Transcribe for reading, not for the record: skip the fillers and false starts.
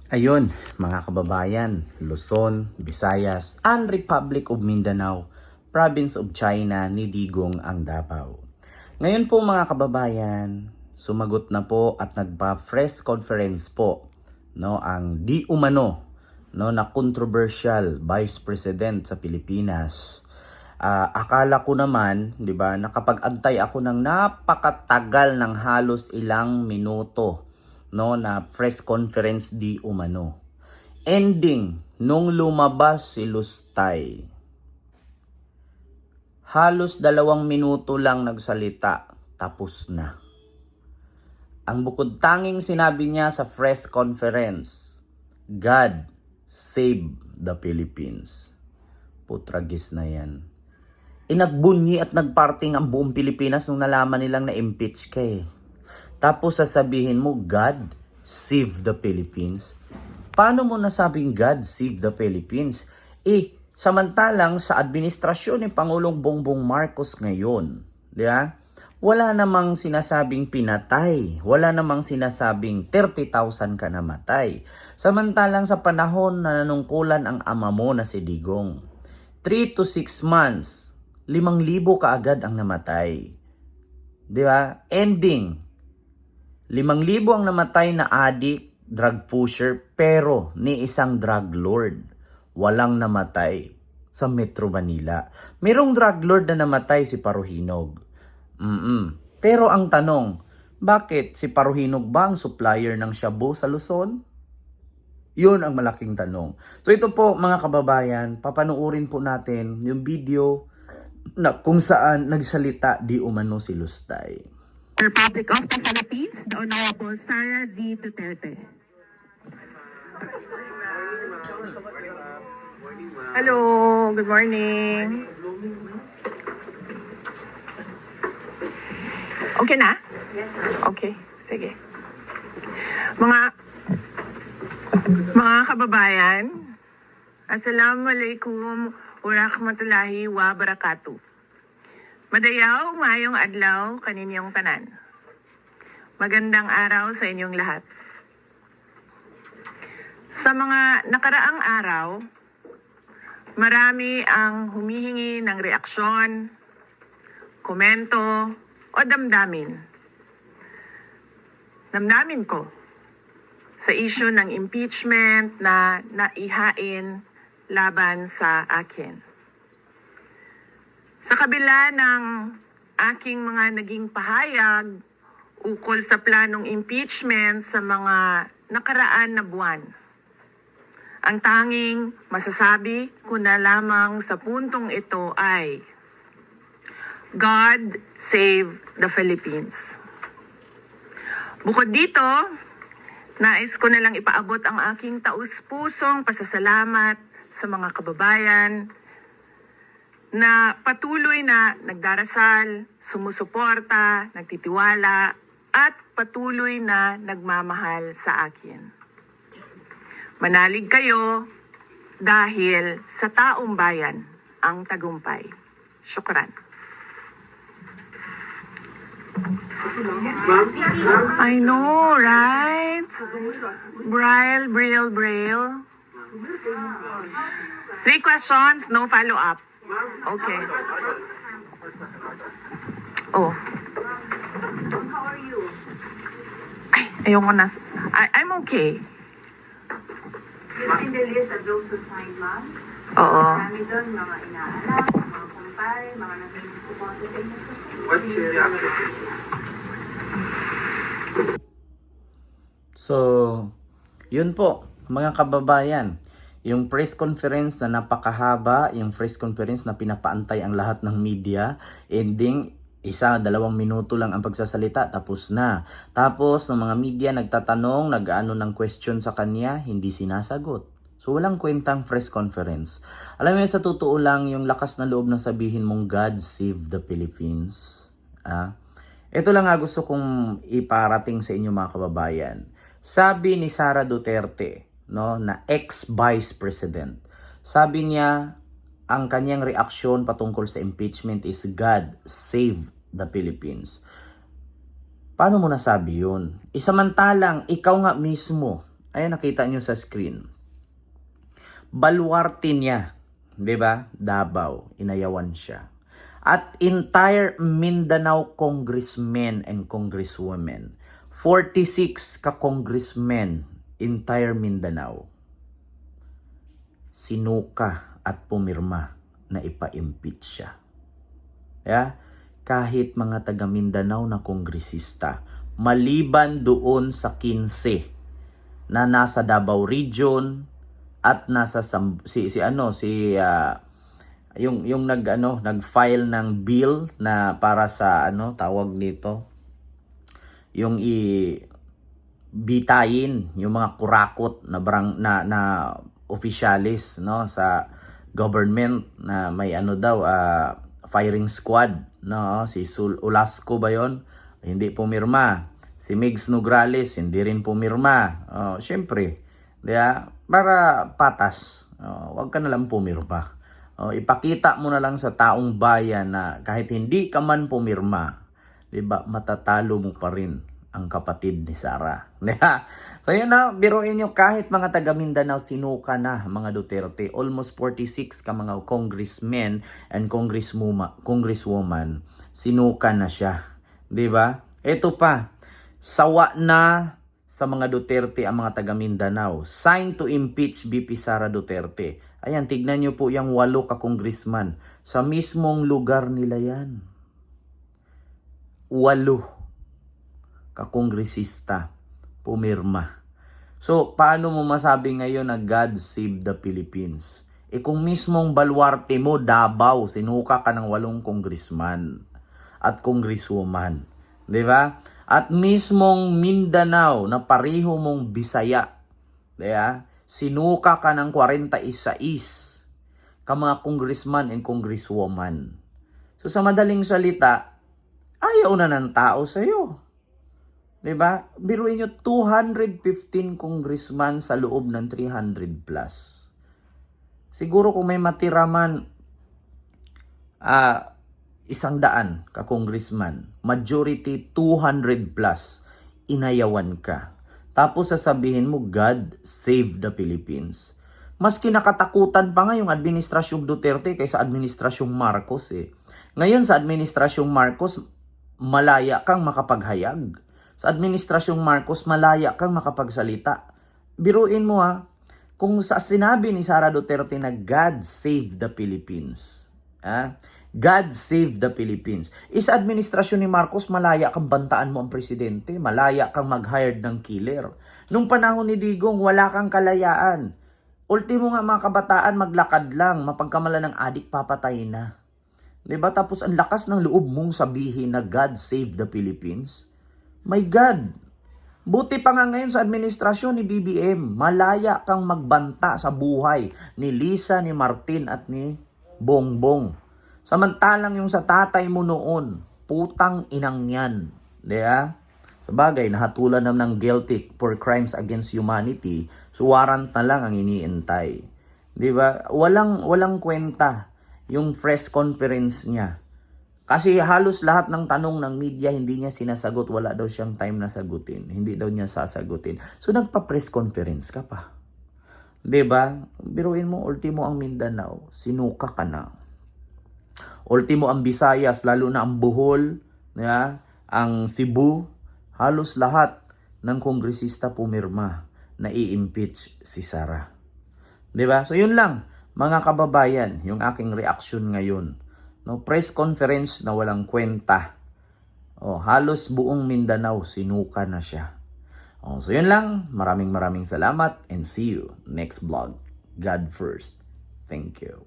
Ayun, mga kababayan, Luzon, Visayas, and Republic of Mindanao, Province of China ni Digong ang Davao. Ngayon po mga kababayan, sumagot na po at nagpa-press conference po ang di umano na controversial Vice President sa Pilipinas. Akala ko naman, 'di ba, nakapag-antay ako ng napakatagal ng halos ilang minuto na press conference di umano. Ending nung lumabas si Lustay. Halos 2 minuto lang nagsalita, tapos na. Ang bukod tanging sinabi niya sa press conference, God save the Philippines. Putragis na yan. Inagbunyi at nagparting ang buong Pilipinas nung nalaman nilang na-impeach ka eh. Tapos sasabihin mo, God save the Philippines. Paano mo nasabing God save the Philippines? Samantalang sa administrasyon ni Pangulong Bongbong Marcos ngayon, di ba? Wala namang sinasabing pinatay. Wala namang sinasabing 30,000 ka namatay. Samantalang sa panahon na nanungkulan ang ama mo na si Digong, 3 to 6 months, 5,000 kaagad ang namatay. Di ba? Ending, 5,000 ang namatay na addict, drug pusher, pero ni isang drug lord. Walang namatay sa Metro Manila. Merong drug lord na namatay, si Paruhinog. Pero ang tanong, bakit si Paruhinog ba ang supplier ng shabu sa Luzon? Yun ang malaking tanong. So ito po mga kababayan, papanuorin po natin yung video na kung saan nagsalita di umano si Lustay. Republic of the Philippines, the Honorable Sara Z. Duterte. Hello, good morning. Okay na? Yes, okay, sige. Mga kababayan, Assalamualaikum warahmatullahi wabarakatuh. Madayaw, mayong adlaw, kaninyong tanan. Magandang araw sa inyong lahat. Sa mga nakaraang araw, marami ang humihingi ng reaksyon, komento, o damdamin. Damdamin ko sa issue ng impeachment na naihain laban sa akin. Sa kabila ng aking mga naging pahayag ukol sa planong impeachment sa mga nakaraan na buwan, ang tanging masasabi ko na lamang sa puntong ito ay God save the Philippines. Bukod dito, nais ko na lang ipaabot ang aking taus-pusong pasasalamat sa mga kababayan na patuloy na nagdarasal, sumusuporta, nagtitiwala, at patuloy na nagmamahal sa akin. Manalig kayo dahil sa taong bayan ang tagumpay. Syukran. I know, right? Braille. 3 questions, no follow-up. Okay. Oh. How are you? Ayoko na. I'm okay. You've seen the list of those who signed, ma'am? Oo. Marami doon, mga inaanak, mga kumpare, mga naging suporta sa inyo. What's your reaction? So, yun po mga kababayan. Yung press conference na napakahaba, yung press conference na pinapaantay ang lahat ng media, ending 1-2 minuto lang ang pagsasalita, tapos na. Tapos ng mga media nagtatanong, nag-ano ng question sa kanya, hindi sinasagot. So walang kwentang press conference. Alam mo sa totoo lang, yung lakas na loob na sabihin mong God save the Philippines. Ito lang nga gusto kong iparating sa inyo mga kababayan. Sabi ni Sara Duterte, na ex-vice president, sabi niya, ang kanyang reaksyon patungkol sa impeachment is God save the Philippines. Paano mo nasabi yun? Isamantalang ikaw nga mismo, Ayan, nakita nyo sa screen. Baluarte niya, di ba? Davao, inayawan siya. At entire Mindanao congressmen and congresswomen, 46 ka-congressmen, entire Mindanao, sinuka at pumirma na ipa-impeach siya. Yeah? Kahit mga taga Mindanao na kongresista, maliban doon sa 15 na nasa Davao Region at nasa yung nag-file ng bill na para sa tawag nito, yung bitayin yung mga kurakot na opisyalis sa government na may firing squad, si Ulasco ba yon? Hindi pumirma. Si Migs Nograles hindi rin pumirma. Syempre, para patas, wag ka na lang pumirma. Ipakita mo na lang sa taong bayan na kahit hindi ka man pumirma, 'di ba, matatalo mo pa rin ang kapatid ni Sara. So yun na, biruin nyo, kahit mga taga Mindanao sinuka na mga Duterte, almost 46 ka mga congressmen and congresswoman, sinuka na siya. 'Di ba? Ito pa, sawa na sa mga Duterte ang mga taga Mindanao. Sign to impeach VP Sara Duterte. Ayan, tignan nyo po yung 8 ka-congressman. Sa mismong lugar nila yan. 8 ka-kongresista pumirma. So, paano mo masabi ngayon na God save the Philippines? Kung mismong baluarte mo, Davao, sinuka ka ng 8 congressman at congresswoman. Di ba? At mismong Mindanao na pareho mong Bisaya, diba? Sinuka ka ng 46 ka mga congressman and congresswoman. So sa madaling salita, ayaw na ng tao sa'yo. Diba? Biruin nyo, 215 congressman sa loob ng 300 plus. Siguro kung may matira man 100 ka-congressman, majority 200 plus, inayawan ka. Tapos sasabihin mo, God save the Philippines. Mas kinakatakutan pa nga yung administrasyong Duterte kaysa administrasyong Marcos eh. Ngayon sa administrasyong Marcos, malaya kang makapaghayag. Sa administrasyong Marcos, malaya kang makapagsalita. Biruin mo kung sa sinabi ni Sara Duterte na God save the Philippines. God save the Philippines. Sa administrasyon ni Marcos, malaya kang bantaan mo ang presidente. Malaya kang mag-hired ng killer. Nung panahon ni Digong, wala kang kalayaan. Ultimo nga mga kabataan, maglakad lang. Mapagkamala ng adik, papatay na. Diba? Tapos ang lakas ng loob mong sabihin na God save the Philippines. My God! Buti pa nga ngayon sa administrasyon ni BBM, malaya kang magbanta sa buhay ni Lisa, ni Martin at ni Bongbong. Samantalang yung sa tatay mo noon, putang inang yan. Diba? Sabagay, nahatulan naman ng guilty for crimes against humanity, so warrant na lang ang iniintay. Diba? Walang kwenta yung press conference niya. Kasi halos lahat ng tanong ng media hindi niya sinasagot. Wala daw siyang time na sagutin. Hindi daw niya sasagutin. So nagpa-press conference ka pa. Diba? Biruin mo, ultimo ang Mindanao. Sinuka ka na. Ultimo ang Visayas, lalo na ang Bohol, ang Cebu. Halos lahat ng kongresista pumirma na i-impeach si Sara. Diba? So yun lang, mga kababayan, yung aking reaksyon ngayon. Press conference na walang kwenta. Halos buong Mindanao sinuka na siya. So yun lang. Maraming salamat and see you next vlog. God first. Thank you.